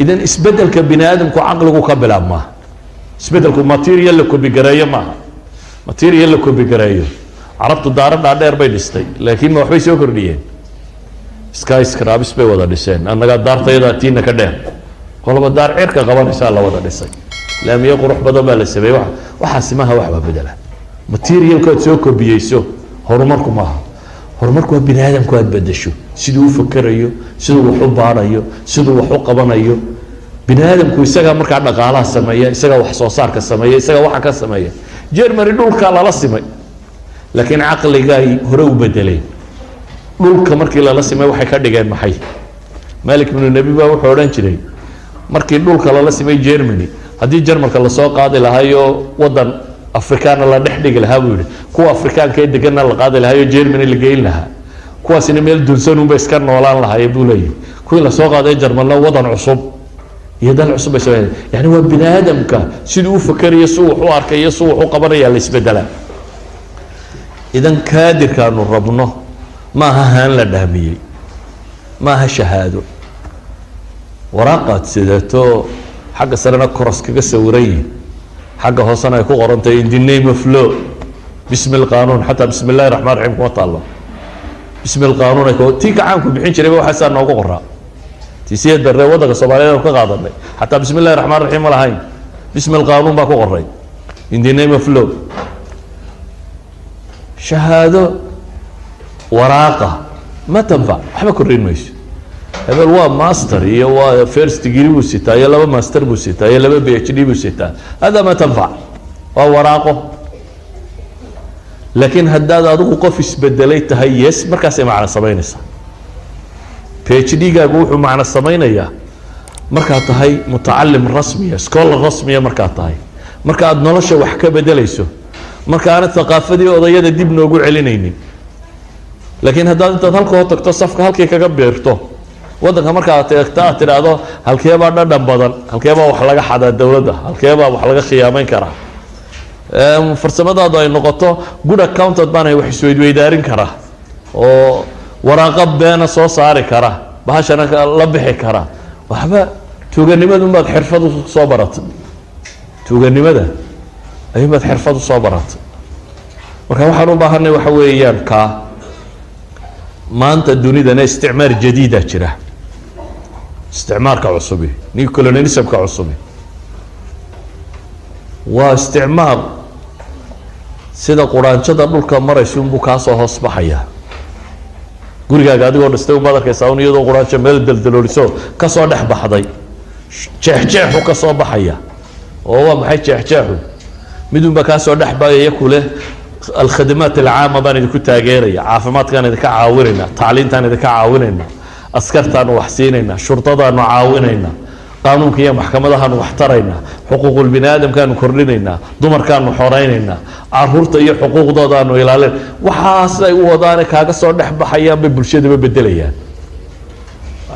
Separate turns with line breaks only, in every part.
إذن إسبدل كبني آدم كعقله كبلا ما إسبدل كماتيريال لكو بقراية ما ماتيريال لكو بقراية عربت الدار بعد 40 دستي لكن ما وحبي سوكر ديين سكاي سكرابس بي ودا ديسين أنا قاعد دار تيدا تينا كده والله بدار عركة قبل إن شاء الله ودا ديسين لم يقول روح بدل ما لسه وحاسمها وحبة بدلها ماتيريال كود سوكر بيسو هرمركم معها هرمركم بني آدم كود بدشوا siduu u fakarayo siduu wax u baarayo siduu wax u qabanayo bini aadamku isaga marka dhaqaalaha sameeya isaga wax soo saarka sameeya isaga waxa ka sameeya Germany dhulka la simay laakiin aqliga ay hore u bedelay dhulka markii la simay waxay ka dhigeen maxay Malik ibn Nabi baa wuxuu oran jiray markii dhulka la simay Germany hadii Jarmalka la soo qaadi lahayo wadan Afrikaan la dhex dhigi lahaa buu kuwa Afrikaanka ee degan la qaadi lahayo Germany la geyn lahaa kuwaas in meel dulsan u iska noolaan lahaay buu leeyahay kuwii la soo qaaday Jarmalna wadan cusub iyo dal cusub ay yani waa bini aadamka siduu u fakarayo suu wax u arkayo suu wax u qabanayo la isbedela idan kaadirkaanu rabno ma aha la dhaamiyay ma aha shahaado waraqad sidato xagga sarena koros kaga sawiray xagga hoosana ay ku qorantay in the name of law bismil qanun hatta bismillahir rahmanir rahim wa ta'ala بسم القانون كو تيك عامكم بحين شريبه وحسن نوقو قرا تيسيد بري ودق الصوماليه ka qaadanay hatta bismillahir rahmanir rahim lahayn بسم القانون ba ku qoray in the name of law شهاده ورقه ما تنفع waxba korin mayso هذا هو ماستر iyo waa first degree buu sitaa iyo laba master buu sitaa iyo laba PhD buu sitaa هذا ما تنفع waa waraaqo لكن هداد أدوك قف بدليت هيس مركز معنا سمينسا PhD جاء معنا السمينية مركز هاي متعلم رسمية سكول رسمية مركز هاي مركز نلشة وحكة بدليسه مركز أنا الثقافة دي وضيّة دي بنقول علينيني لكن هداد أنت هالك هو تكتصف هالك كجبرته وضعها مركز تأتي هذا هالك يبغى ندم بدل هالك يبغى وحلاقة حدا الدولة ده هالك يبغى وحلاقة خيامين كره farsamadaadu ay noqoto good accountant baan ay wax isweydiin kara oo waraaqo beena soo saari kara bahashana la bixi kara waxba tuuganimadu maad xirfad soo baratay tuuganimada ay maad xirfad soo baratay marka waxaan u baahanay waxa weeyaan ka maanta dunidana isticmaar jadiida jira isticmaarka cusub ni colonialismka cusub waa isticmaar sida quraanjada dhulka marayso buu ka soo hoos baxaya gurigaaga adigoo dhistay uma arkaysaa un iyadoo quraanjo meel daldalooliso ka soo dhex baxday jeexjeexu ka soo baxaya oo waa maxay jeexjeexu midunba ka soo dhex baxaya kule الخدمات العامة بان idinku taageeraya caafimaadkan idinka caawinayna tacliintan idinka caawinayna askartan waxsiinayna shurtadan caawinayna قانونك يا محكمة هن واحترينا حقوق البني آدم كانوا كرلينا دمر كانوا حريننا عرورت أي حقوق ضدانو إلى عليه وحاسة وضانك هذا صار نحب حياة بالبلشة ببدلية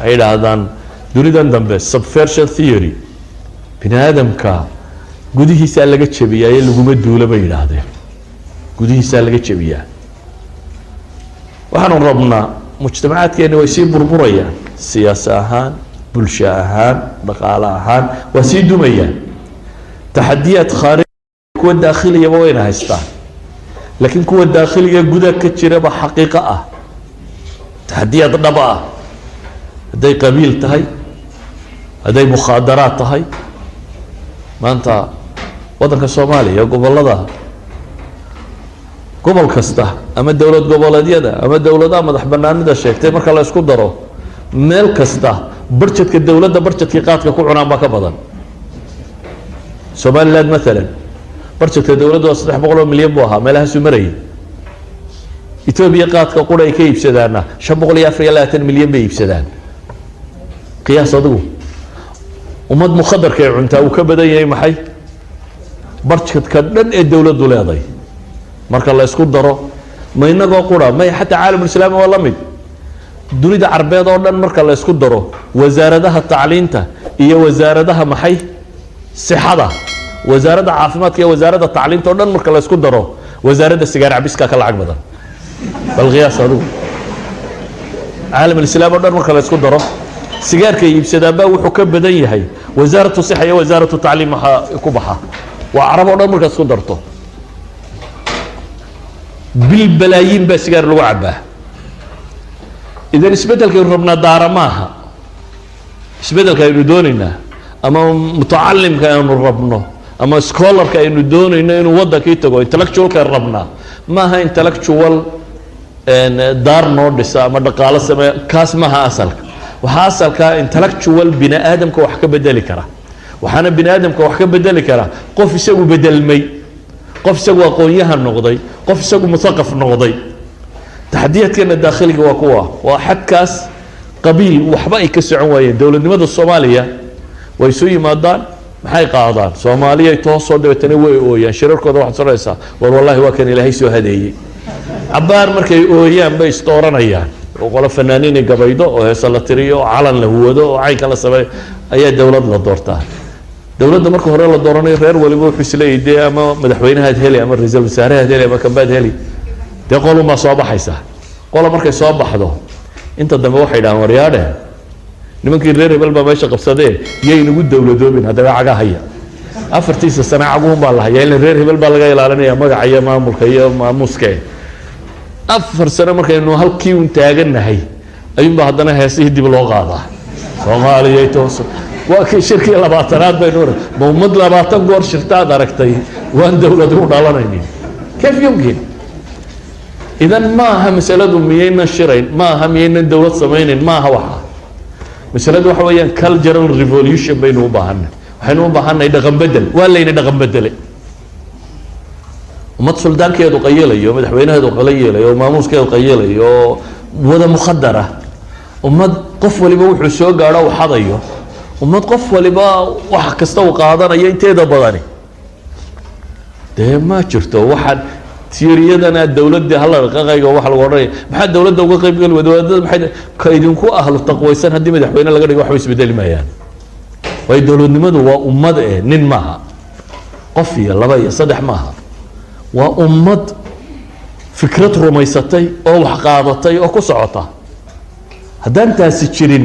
هيدا هذا دوني دندم بس subversion theory بني آدم كا جودي هي لقت شبيه يلقوا مدولة بيدا هذا جودي هي لقت شبيه وحنا ربنا مجتمعات كانوا يصير بربرية سياسة هان بلشة أهان بقالة أهان وسيدو ميان تحديات خارجية كوة داخلية وين هايستان لكن كوة داخلية جودة كتيرة بحقيقة تحديات ضباء هدي قبيل تهي هدي مخادرات تهي ما أنت وطنك الصومالي يا قبل الله قبل كسته أما الدولة قبل ديدا أما الدولة ده ما دحبنا عند الشيء تمر كلا يسكت درو ميل كسته برشة الدولة ده برشة قاتك كل عنام بكبضا سوماليلاند مثلا برشة الدولة ده صدق بقولوا مليون بوها ما لها سمري إثيوبيا قاتك كل أي كيف سدانا شبقول يا أفريقيا 30 مليون بيف سدان قياس صدقوا ومد مخدر كي عنتا وكبدا يا محي برشة كدن الدولة دولة marka la isku daro ma inaga qura ma hatta caalam islaami wala mid dunida carbeed oo dhan marka la isku daro wasaaradaha tacliinta iyo wasaaradaha maxay sixada wasaaradda caafimaadka iyo wasaaradda tacliinta oo dhan marka la isku daro wasaaradda sigaar cabiska ka lacag badan بالقياس هذا عالم الإسلام ودر مركز يسكت دره سيجار كي يبسد أباه وحكم بدنيه هي وزارة الصحة وزارة التعليم كوبها وعرب ودر مركز يسكت درته بالبلايين بس سيجار الوعبة إذا نسبتك ربنا دار معها نسبتك يردوننا أما متعلم كأنه ربنا أما سكولر كأنه دوننا إنه وضع كيتجو intellectual كربنا ما هي intellectual دار نودس أما دقالة سما كاس ما هاسلك وحاسل كا intellectual بني آدم كوحكة بدل كرا وحنا بني آدم كوحكة بدل كرا قف يسوي بدل مي قف يسوي قويها النقضي قف يسوي مثقف النقضي تحديات كان الداخلي وقوة واحد كاس قبيل وحبائي كسعوية دولة نمد الصومالية ويسوي مادان maxay qaadaan Soomaaliya ay toosoo dhawaatay way ooyaan shirarkooda waxa sareysa war wallahi waa kan ilaahay soo hadeeyay abaar markay ooyaan bay istooranayaan oo qolo fanaaniin gabaydo oo heesa la tiriyo calan la huwado oo ay kala sabay ayaa dawlad la doortaa dawladda markii hore la dooranayo reer waliba wuxuu isleeyahay ama madaxweynaha heli ama ra'iisul wasaaraha heli ama kabaad heli de qolo ma soo baxaysa qolo markay soo baxdo inta dambe waxay dhahan waryaade nimankii reer hebel baa meesha qabsadeen yay nagu dawladoobin hadaba caga haya afartiisa sano caguun baa la hayaa in reer hebel baa laga ilaalinaya magaca iyo maamulka iyo maamuuska afar sano markaynu halkii u taaganahay ayuun baa hadana heesii dib loo qaadaa Soomaaliya toos waa kii shirkii 20aad bay noor ummad 20 goor shirtaad aragtay waan dawlad u dhalanaynin كيف يمكن إذا ما ها مسألة مينا شرين ما ها مينا دولة سمين ما ها وحا مسألة وحويا cultural revolution بينه وبهنا وحين وبهنا يدغم بدل ولا يدغم بدل وما تصل كيدو قيلة يوم مدحوينها يدو قليلة يوم ماموس كيدو قيلة يوم وذا مخدرة وما قف ولي بوح السوق على وحضيه وما قف ولي با وح كستو قادنا ينتهي بدني ده ما شفته واحد تيريدنا الدولة دي هلا رقاقة واحد الوري محد الدولة ده وقاقة يقول ودولة محد كايدينكو أهل التقوى سنة هدي مدحوينها لقى واحد يسبدل مايان وهي الدولة نمد وأمد نن معها قفي الله بيا صدح معها وأمد فكرة رميستي أو حقاضتي أو كسعطة هذا أنت ستشرين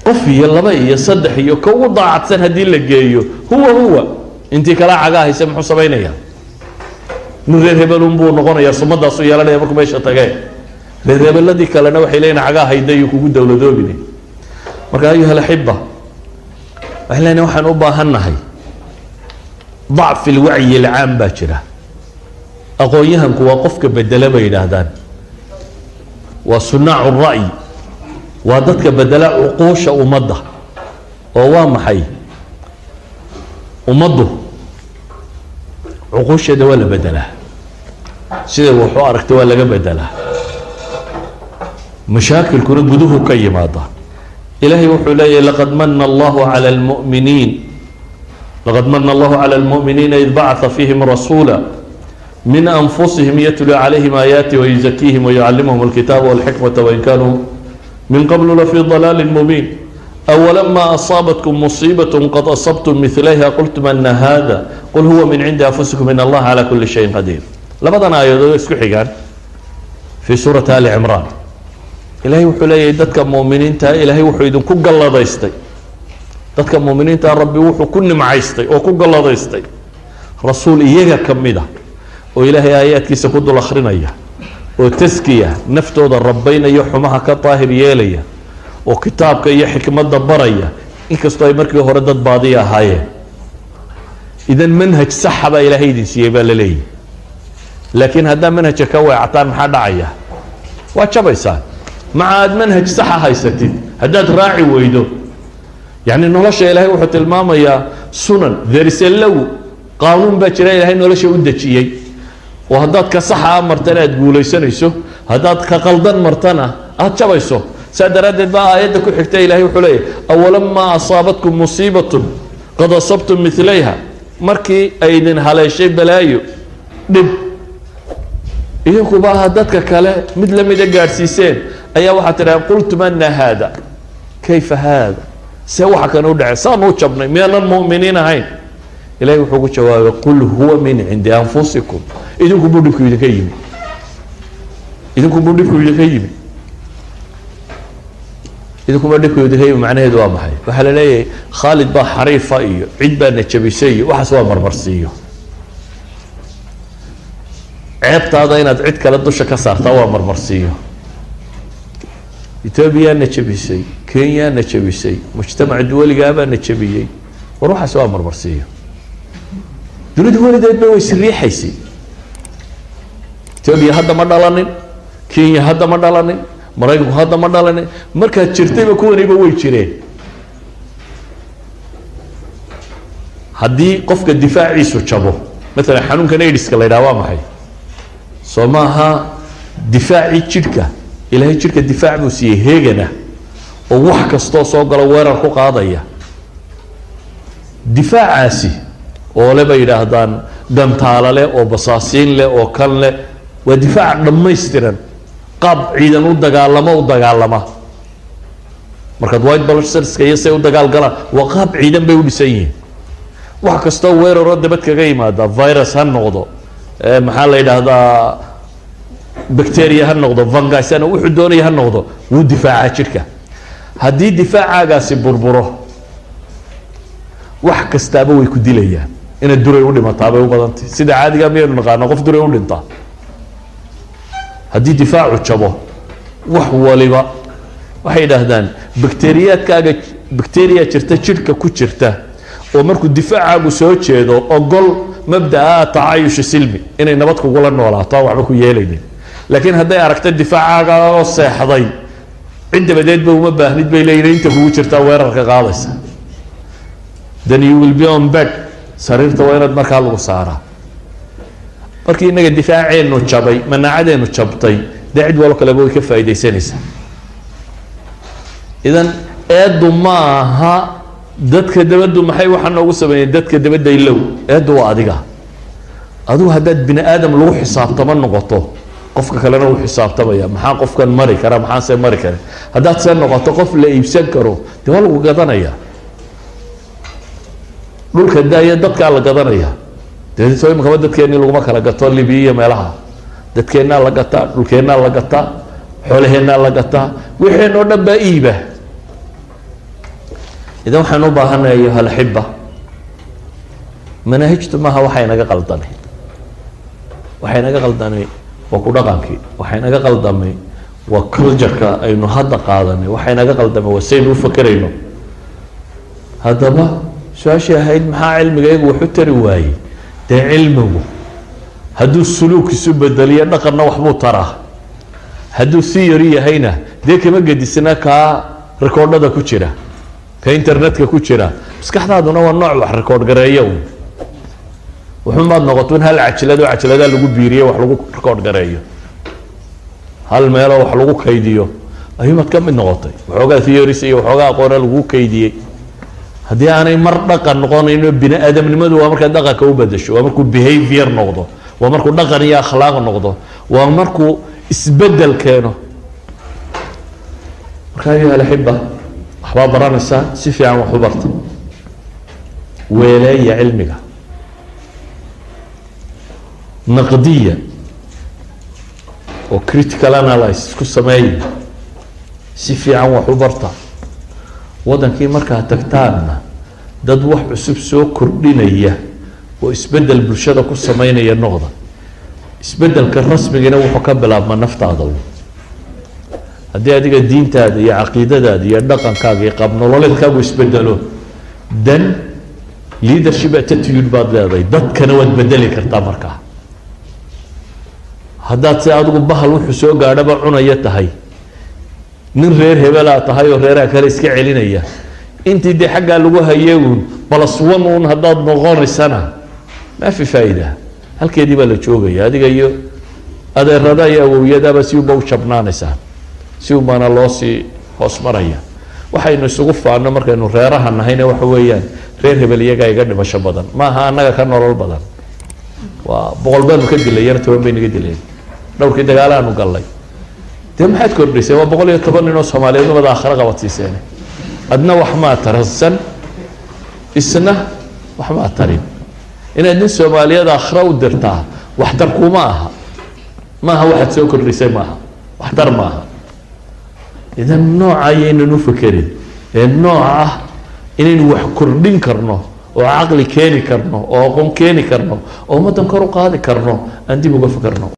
قفي الله بيا صدح يكو ضاعت سنة هدي اللي جايو هو أنت كلا عجاه يسمحوا صبينيا من غير هبل أمبو نقول يا صمد أصويا لنا يبرك ماشي تجاه غير هبل الذي كلنا وحيلنا عجاه يديك وجود دولة دوبني مركا أيها الأحبة أهلنا وحن أبا هنهي ضعف الوعي العام باكرة أقويهم كواقفك بدلا بين هذان وصناع الرأي وادتك بدلا عقوش ومضة ووام حي ومضه عقوش ولا بدلا سيده وحوارك ولا بدلا مشاكل كل بدوه كي ماضى إلهي وحولي لقد من الله على المؤمنين لقد من الله على المؤمنين إذ بعث فيهم رسولا من أنفسهم يتلو عليهم آياته ويزكيهم ويعلمهم الكتاب والحكمة وإن كانوا من قبل لفي ضلال مبين أولما أصابتكم مصيبة قد أصبتم مثليها قلتم أن هذا قل هو من عند أنفسكم إن الله على كل شيء قدير لبضنا آيات اسكحيان في سورة آل عمران إلهي وحولي دتك مؤمنين تا إلهي وحيدون كوك الله ضيستي دتك مؤمنين تا ربي وحو كن معيستي وكوك الله ضيستي رسول إيجا كميدا وإلهي آيات كيسا كدو الأخرين إياه وتزكية نفتو دا ربين يحمها كطاهر ياليا وكتابك إيا حكمة دبرية إنك استوى مركي هردت باضية هاي إذا منهج سحبة إلهي دي سيبا للي لكن هذا منهج كوي عطان محاد عيا واتشبيسان مع منهج صحة هاي ستين هداد راعي ويدو يعني نولش إلهي وحط الماما يا سنن ذرس اللو قانون باكرا إلهي نولش ودتشيي وهداد كصحة مرتنا تقول يسنيسو هداد كقلدان مرتنا أتشبيسو سادرادت بقى آياتك وحكتا إلهي وحولي أولما أصابتكم مصيبة قد أصبتم مثليها مركي أيدن هلاي شيء بلايو دب إذنكو بقى هدادك كلا مثل مدى قارسيسين أيها واحد ترى قلت من هذا كيف هذا سوى كانوا دعي صانوا تشبني من المؤمنين هين إلهي وحكو جواب قل هو من عند أنفسكم إذنكو بودبكو يدكيم idinku budhiku idinka yimi idinkuma dhibku idinka yimi macnaheedu waa maxay waxaa la leeyahay Khalid baa xariifa iyo cid baa najabisay iyo waxaas waa marmarsiiyo ceebtaada inaad cid kale dusha ka saartaa waa marmarsiiyo Ethiopia najabisay Kenya najabisay mujtamac duwaliga baa najabiyay war waxaas waa marmarsiiyo dawladda walideed way siriixaysay Ethiopia hadda ma dhalanin Kenya hadda ma dhalanin Maraykanku hadda ma dhalanin marka jirtayba kuwaniba way jireen haddii qofka difaaciisu jabo mesela xanuunkan AIDS-ka la yidhaha waa maxay soo maaha difaaci jidhka ilaahay jidhka difaac buu siiyey heegana oo wax kastoo soo gala weerar ku qaadaya difaacaasi oo le bay yidhaahdaan gantaala leh oo basaasiin leh oo kan leh waa difaac dhammaystiran qaab ciidan u dagaalama markaad white blood cellska iyo say u dagaalgalaan waa qaab ciidan bay u dhisan yihiin wax kastoo weeraroo dabad kaga yimaada virus ha noqdo maxaa la yidhaahdaa bacteria ha noqdo fungus ana wuxuu doonaya ha noqdo wuu difaaca jidhka haddii difaacagaasi burburo wax kastaaba way ku dilayaan inaad duray u dhimataa bay u badantay sida caadiga miyaynu naqaano qof duray u dhintaa haddii difaacu jabo wax waliba waxay yidhaahdaan bakteeriyaadkaaga bakteeriya jirta jidhka ku jirta oo markuu difaacaagu soo jeedo ogol mabda'a taayush silmi inay nabad kugula noolaato waxba ku yeelaynin laakiin hadday aragto difaacaaga oo seexday cid dabadeedba uma baahnid bay leeyihiin inta kugu jirta weerarka qaadaysa then you will be on bed sariirta waa inaad markaa lagu saaraa markii inaga difaaceenu jabay manaacadeenu jabtay dee cid walo kaleba way ka faa'iidaysanaysaa idan eedu ma aha dadka dabaddu maxay waxaa noogu sameeyeen dadka dabadda ilow eedu waa adiga adigu haddaad bini aadam lagu xisaabtama noqoto qofka kalena uu xisaabtamaya maxaa qofkan mari kara maxaase mari kara haddaad see noqoto qof la iibsan karo dee waa lagu gadanaya dhulka daaya dadkaa la gadanaya dee soo imikaba dadkeennii laguma kala gato Libiya iyo meelaha dadkeennaa la gataa dhulkeennaa la gataa xoolaheennaa la gataa wixeenoo dhan baa iiba idan waxaan u baahanahay ayuha alxiba manaahijtu maaha waxay naga qaldanay waa ku dhaqankii waxay naga qaldamay waa culture-ka aynu hadda qaadanay waxay naga qaldamay waa saynu u fakerayno haddaba su-aashii ahayd maxaa cilmigaygu wax u tari waayey dee cilmigu hadduu suluuk isu bedeliyo dhaqanna waxbuu taraa hadduu theory yahayna dee kama gedisna kaa rikoodhada ku jira ka internetka ku jira maskaxdaaduna waa nooc wax rikoodh gareeyo wuxuumaad noqoto in hal cajiladaa lagu biiriyo wax lagu rikoodh gareeyo hal meeloo wax lagu kaydiyo ayuumaad ka mid noqotay waxoogaa theories iyo waxoogaa aqoona lagu kaydiyey haddii aanay mar dhaqan noqonayno bini aadamnimadu waa markaa dhaqanka u bedesho waa markuu behavior noqdo waa markuu dhaqan iyo akhlaaq noqdo waa markuu isbedel keeno marka ayuha alxiba waxbaa baranaysaa si fiican wax u barta weeleeya cilmiga naqdiya oo critical analysis ku sameeya si fiican wax u barta wadankii markaa tagtaanna dad wax cusub soo kordhinaya oo isbedel bulshada ku sameynaya noqda isbedelka rasmigana wuxuu ka bilaabmaa naftaada haddii adiga diintaada iyo caqiidadaada iyo dhaqankaaga iyo qaab nololeedkaagu isbedelo dan leadership attitude baad leedahay dadkana waad bedeli kartaa markaa haddaad se adigu bahal wuxuu soo gaadhaba cunaya tahay nin reer hebelaa tahay oo reeraha kale iska celinaya intii dee xaggaa lagu hayay uun plus one uun haddaad noqonaysana maa fi faa'ida halkeedii baa la joogaya adiga iyo adeerada iyo awowyadaaba si unba u jabnaanaysaa si unbaana loo sii hoos maraya waxaynu isugu faano markaynu reeraha nahayna waxa weeyaan reer hebel iyagaa iga dhimasho badan maaha annaga ka nolol badan waa boqol baanu ka dilay yar 10 bay naga dileen dhowrkii dagaalaanu gallay dee maxaad kordhisay waa 110 nin oo Soomaaliyeed wada aakhira qabadsiiseen adna wax ma taransan isna wax ma tarin inaad nin Soomaaliyeed aakhira u dirtaa wax tar kuma aha maaha waxaad soo kordhisay maaha waxtar maaha idan nooca ayaynan u fekerin ee nooca ah inaynu wax kordhin karno oo caqli keeni karno oo aqoon keeni karno oo ummaddan kor u qaadi karno aan dib uga fekerno